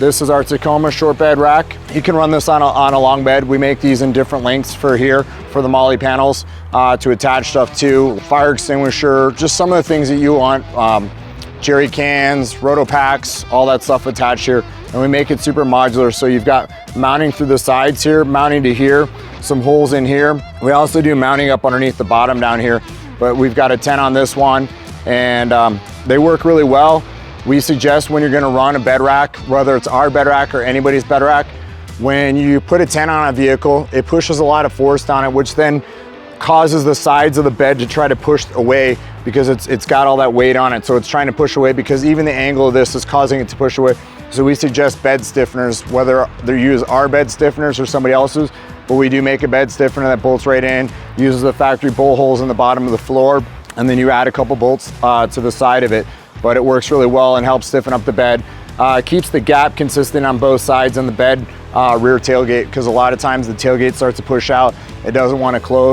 This is our Tacoma short bed rack. You can run this on a long bed. We make these in different lengths for here, for the Molle panels, to attach stuff to. Fire extinguisher, just some of the things that you want. Jerry cans, roto packs, all that stuff attached here. And we make it super modular, so you've got mounting through the sides here, mounting to here, some holes in here. We also do mounting up underneath the bottom down here, but we've got a 10 on this one, and they work really well. We suggest when you're gonna run a bed rack, whether it's our bed rack or anybody's bed rack, when you put a 10 on a vehicle, it pushes a lot of force on it, which then causes the sides of the bed to try to push away because it's got all that weight on it. So it's trying to push away because even the angle of this is causing it to push away. So we suggest bed stiffeners, whether they use our bed stiffeners or somebody else's, but we do make a bed stiffener that bolts right in, uses the factory bolt holes in the bottom of the floor, and then you add a couple bolts to the side of it. But it works really well and helps stiffen up the bed. Keeps the gap consistent on both sides on the bed, rear tailgate, because a lot of times the tailgate starts to push out. It doesn't want to close.